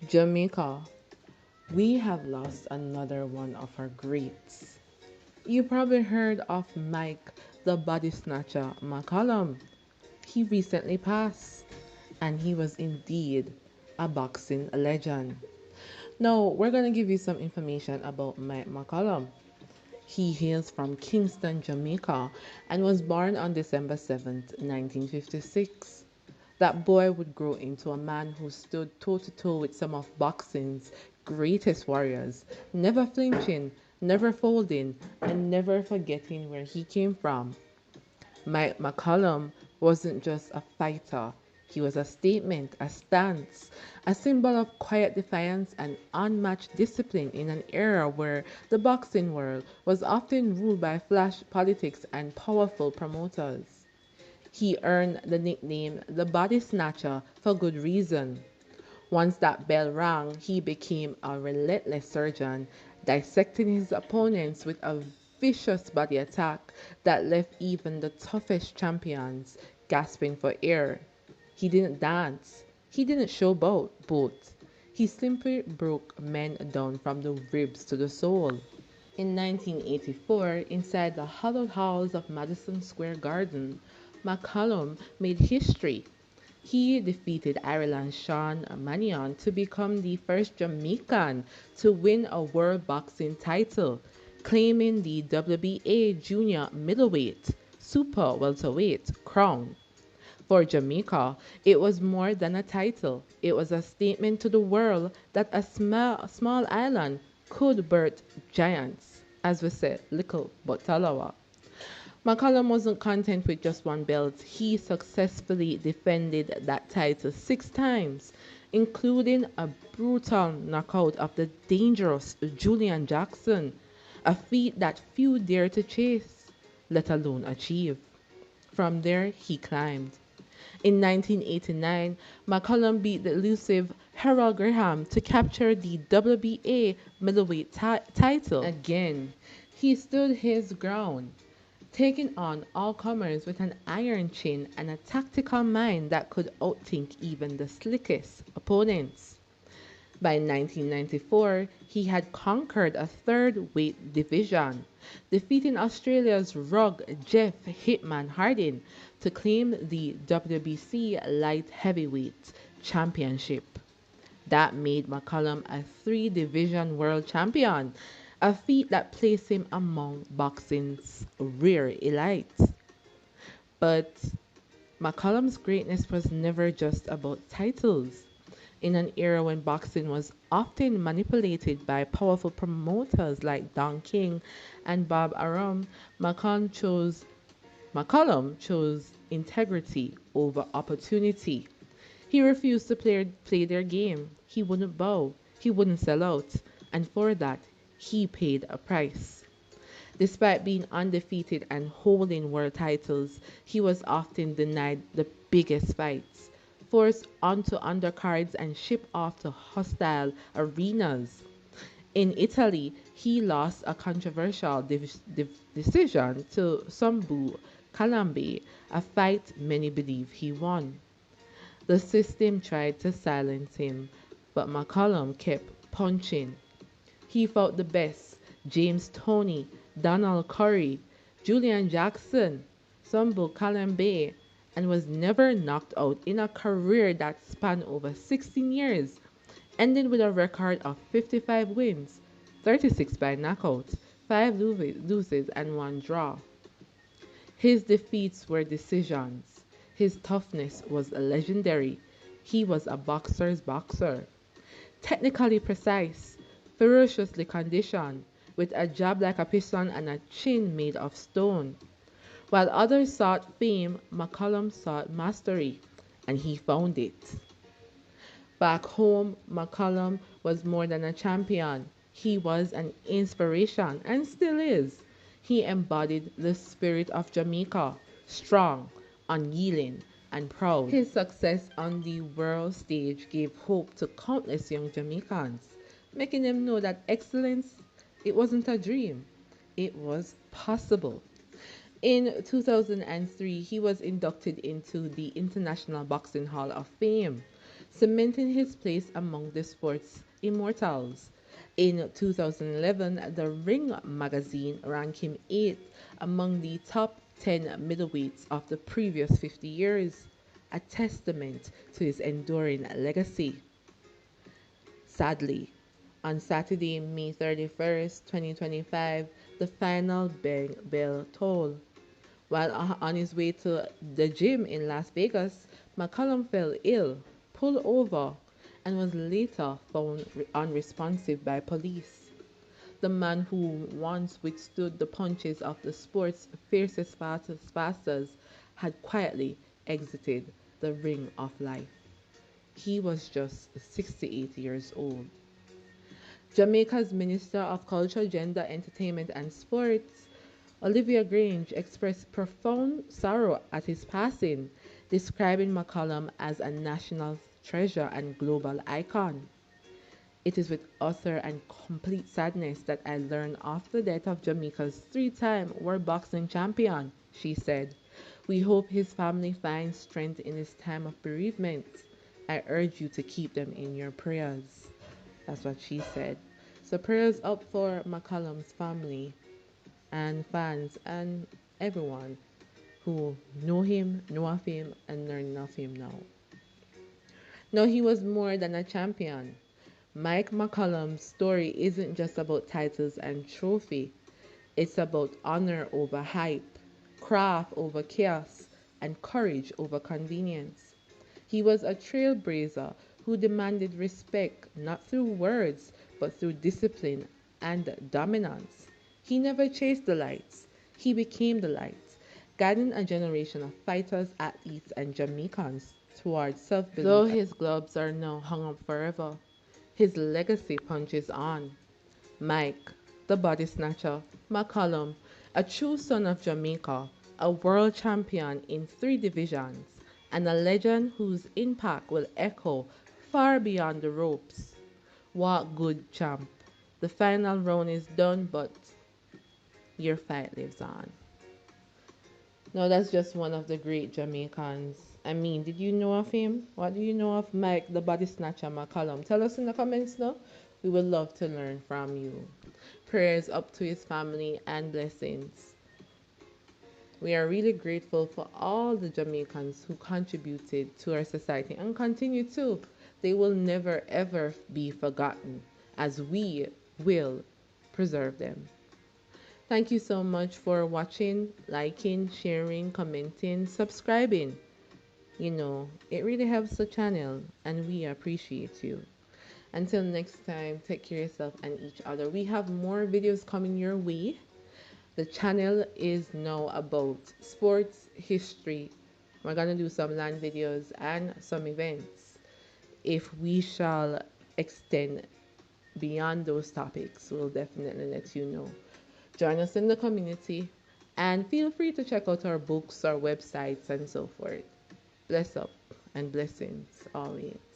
Jamaica, we have lost another one of our greats. You probably heard of Mike the Bodysnatcher McCallum. He recently passed, and he was indeed a boxing legend. Now, we're going to give you some information about Mike McCallum. He hails from Kingston, Jamaica, and was born on December 7th, 1956. That boy would grow into a man who stood toe to toe with some of boxing's greatest warriors, never flinching, never folding, and never forgetting where he came from. Mike McCallum wasn't just a fighter, he was a statement, a stance, a symbol of quiet defiance and unmatched discipline in an era where the boxing world was often ruled by flash politics and powerful promoters. He earned the nickname the Body Snatcher for good reason. Once that bell rang, he became a relentless surgeon, dissecting his opponents with a vicious body attack that left even the toughest champions gasping for air. He didn't dance. He didn't showboat. Boat. He simply broke men down from the ribs to the soul. In 1984, inside the hallowed halls of Madison Square Garden, McCallum made history. He defeated Ireland's Sean Manion to become the first Jamaican to win a world boxing title, claiming the WBA junior middleweight, super welterweight crown. For Jamaica, it was more than a title. It was a statement to the world that a small island could birth giants. As we said, little but talawa. McCallum wasn't content with just one belt. He successfully defended that title 6 times, including a brutal knockout of the dangerous Julian Jackson, a feat that few dare to chase, let alone achieve. From there, he climbed. In 1989, McCallum beat the elusive Harold Graham to capture the WBA middleweight title. Again, he stood his ground, taking on all comers with an iron chin and a tactical mind that could outthink even the slickest opponents. By 1994, he had conquered a third weight division, defeating Australia's Rug Jeff Hitman Hardin to claim the WBC Light Heavyweight Championship. That made McCallum a three-division world champion, a feat that placed him among boxing's rare elites. But McCallum's greatness was never just about titles. In an era when boxing was often manipulated by powerful promoters like Don King and Bob Arum, McCallum chose integrity over opportunity. He refused to play their game. He wouldn't bow. He wouldn't sell out. And for that, he paid a price. Despite being undefeated and holding world titles, he was often denied the biggest fights, forced onto undercards and shipped off to hostile arenas. In Italy, he lost a controversial decision to Sambu Kalambe, a fight many believe he won. The system tried to silence him, but McCallum kept punching. He fought the best: James Toney, Donald Curry, Julian Jackson, Sambo Kalambe, and was never knocked out in a career that spanned over 16 years, ending with a record of 55 wins, 36 by knockout, 5 losses, and 1 draw. His defeats were decisions. His toughness was legendary. He was a boxer's boxer. Technically precise, ferociously conditioned, with a jab like a piston and a chin made of stone. While others sought fame, McCallum sought mastery, and he found it. Back home, McCallum was more than a champion. He was an inspiration and still is. He embodied the spirit of Jamaica, strong, unyielding, and proud. His success on the world stage gave hope to countless young Jamaicans, making them know that excellence, it wasn't a dream, it was possible. In 2003, he was inducted into the International Boxing Hall of Fame, cementing his place among the sport's immortals. In 2011, the Ring magazine ranked him 8th among the top 10 middleweights of the previous 50 years, a testament to his enduring legacy. Sadly, on Saturday, May 31st, 2025, the final bell tolled. While on his way to the gym in Las Vegas, McCallum fell ill, pulled over, and was later found unresponsive by police. The man who once withstood the punches of the sport's fiercest fighters had quietly exited the ring of life. He was just 68 years old. Jamaica's Minister of Culture, Gender, Entertainment and Sports, Olivia Grange, expressed profound sorrow at his passing, describing McCallum as a national treasure and global icon. It is with utter and complete sadness that I learn of the death of Jamaica's three-time world boxing champion, she said. We hope his family finds strength in this time of bereavement. I urge you to keep them in your prayers. That's what she said. So prayers up for McCallum's family and fans and everyone who know of him, and learn of him now. No, he was more than a champion. Mike McCallum's story isn't just about titles and trophy. It's about honor over hype, craft over chaos, and courage over convenience. He was a trailblazer who demanded respect not through words, but through discipline and dominance. He never chased the lights, he became the light, guiding a generation of fighters, athletes, and Jamaicans towards self belief. Though his gloves are now hung up forever, his legacy punches on. Mike, the Bodysnatcher, McCallum, a true son of Jamaica, a world champion in three divisions, and a legend whose impact will echo far beyond the ropes. What good, champ. The final round is done, but your fight lives on. No, that's just one of the great Jamaicans. I mean, did you know of him? What do you know of Mike, the body snatcher, McCallum? Tell us in the comments now. We would love to learn from you. Prayers up to his family and blessings. We are really grateful for all the Jamaicans who contributed to our society and continue to. They will never ever be forgotten as we will preserve them. Thank you so much for watching, liking, sharing, commenting, subscribing. It really helps the channel and we appreciate you. Until next time, take care of yourself and each other. We have more videos coming your way. The channel is now about sports history. We're going to do some land videos and some events. If we shall extend beyond those topics, we'll definitely let you know. Join us in the community and feel free to check out our books, our websites, and so forth. Bless up and blessings always.